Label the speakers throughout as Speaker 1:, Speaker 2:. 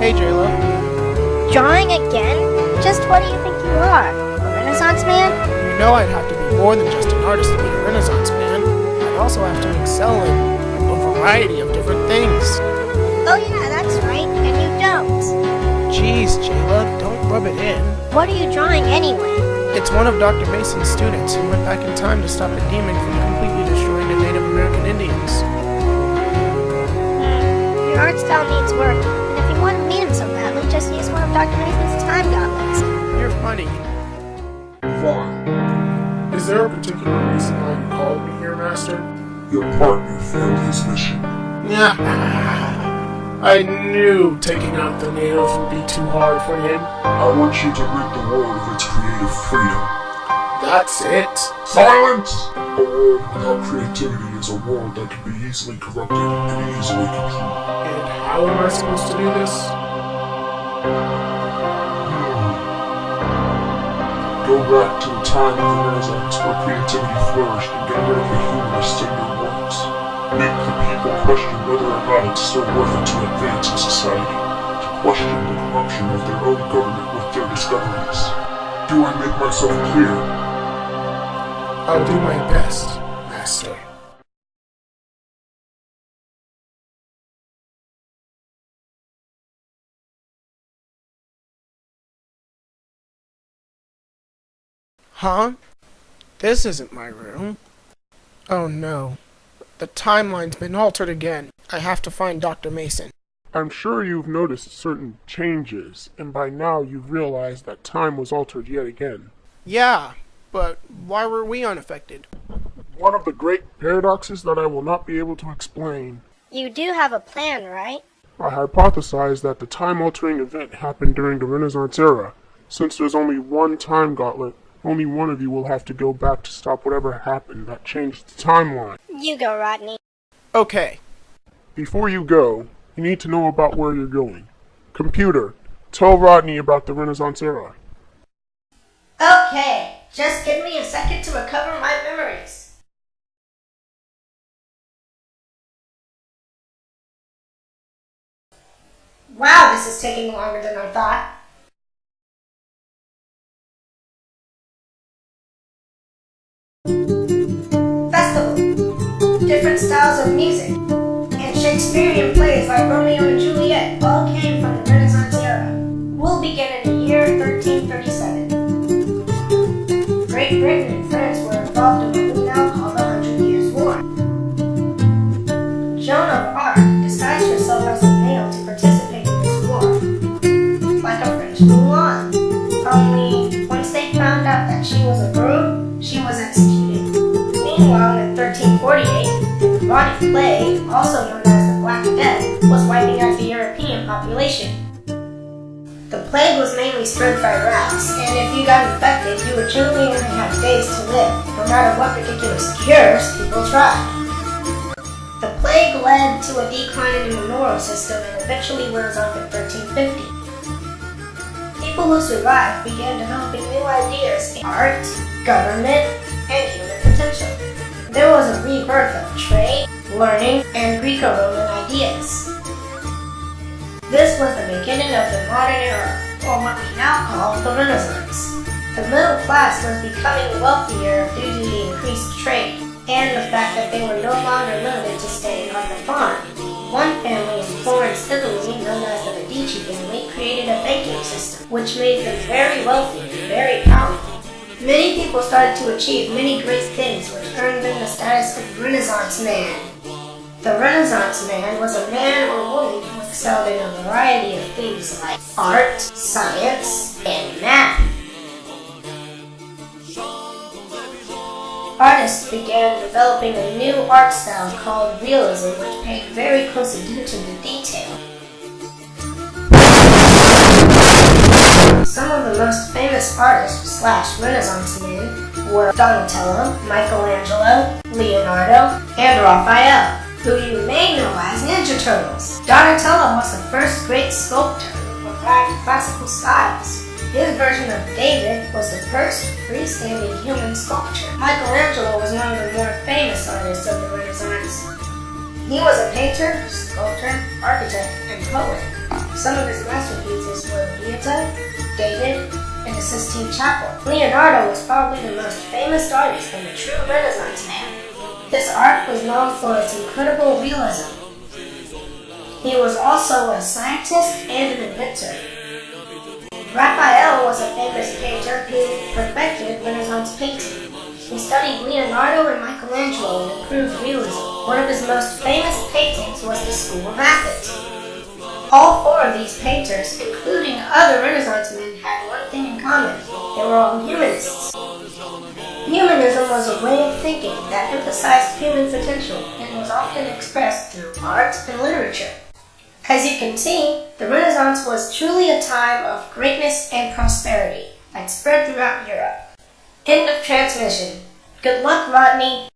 Speaker 1: Hey, Jayla.
Speaker 2: Drawing again? Just what do you think you are? A Renaissance man?
Speaker 1: You know I'd have to be more than just an artist to be a Renaissance man. I'd also have to excel in a variety of different things.
Speaker 2: Oh yeah, that's right, and you don't.
Speaker 1: Jeez, Jayla, don't rub it in.
Speaker 2: What are you drawing anyway?
Speaker 1: It's one of Dr. Mason's students who went back in time to stop a demon from completely destroying the Native American Indians.
Speaker 2: Your art style needs work, and if you want to meet him so badly, just use one of Dr. Mason's time gauntlets.
Speaker 1: You're funny.
Speaker 3: Vaughn, is there a particular reason why you called me here, Master?
Speaker 4: Your partner failed his mission.
Speaker 3: I knew taking out the natives would be too hard for him.
Speaker 4: I want you to rid the world of its creative freedom.
Speaker 3: That's it.
Speaker 4: Silence! A world without creativity is a world that can be easily corrupted and easily controlled.
Speaker 3: And how am I supposed to do this?
Speaker 4: Go back to the time of the Renaissance where creativity flourished and get rid of the humanists in your works. Make the people question whether or not it's still worth it to advance in society, to question the corruption of their own government with their discoveries. Do I make myself clear?
Speaker 3: I'll do my best, Master.
Speaker 1: Huh? This isn't my room. Oh no. The timeline's been altered again. I have to find Dr. Mason.
Speaker 3: I'm sure you've noticed certain changes, and by now you've realized that time was altered yet again.
Speaker 1: Yeah, but why were we unaffected?
Speaker 3: One of the great paradoxes that I will not be able to explain.
Speaker 2: You do have a plan, right?
Speaker 3: I hypothesized that the time-altering event happened during the Renaissance era. Since there's only one time gauntlet, only one of you will have to go back to stop whatever happened that changed the timeline.
Speaker 2: You go, Rodney.
Speaker 1: Okay.
Speaker 3: Before you go, you need to know about where you're going. Computer, tell Rodney about the Renaissance era.
Speaker 2: Okay, just give me a second to recover my memories. Wow, this is taking longer than I thought. Festival. Different styles of music. And Shakespearean plays like Romeo and Juliet all came from the Renaissance era. We'll begin in the year 1337. Great Britain and France were involved in what we now call the 100 Years' War. Joan of Arc disguised herself as a male to participate in this war, like a French Mulan. Only, once they found out that she was a girl, she was executed. Meanwhile, in 1348, the bubonic plague, also known as the Black Death, was wiping out the European population. The plague was mainly spread by rats, and if you got infected, you would generally only have days to live, no matter what ridiculous cures people tried. The plague led to a decline in the manorial system and eventually wears off in 1350. People who survived began developing new ideas in art, government, and human potential. There was a rebirth of trade, learning, and Greco-Roman ideas. This was the beginning of the modern era, or what we now call the Renaissance. The middle class was becoming wealthier due to the increased trade, and the fact that they were no longer limited to staying on the farm. One family in Florence, Italy, known as the Medici family, created a banking system, which made them very wealthy and very powerful. Many people started to achieve many great things, which earned them the status of Renaissance man. The Renaissance man was a man or woman who excelled in a variety of things like art, science, and math. Artists began developing a new art style called realism, which paid very close attention to detail. Some of the most famous artists / Renaissance men were Donatello, Michelangelo, Leonardo, and Raphael, who you may know as Ninja Turtles. Donatello was the first great sculptor who revived classical styles. His version of David was the first freestanding human sculpture. Michelangelo was one of the more famous artists of the Renaissance. He was a painter, sculptor, architect, and poet. Some of his masterpieces were Pieta, David, and the Sistine Chapel. Leonardo was probably the most famous artist and a true Renaissance man. His art was known for its incredible realism. He was also a scientist and an inventor. Raphael was a famous painter who perfected Renaissance painting. He studied Leonardo and Michelangelo and improved realism. One of his most famous paintings was the School of Athens. All four of these painters, including other Renaissance men, had one thing in common. They were all humanists. Humanism was a way of thinking that emphasized human potential and was often expressed through art and literature. As you can see, the Renaissance was truly a time of greatness and prosperity that spread throughout Europe. End of transmission. Good luck, Rodney.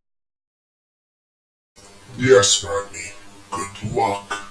Speaker 4: Yes, Rodney. Good luck.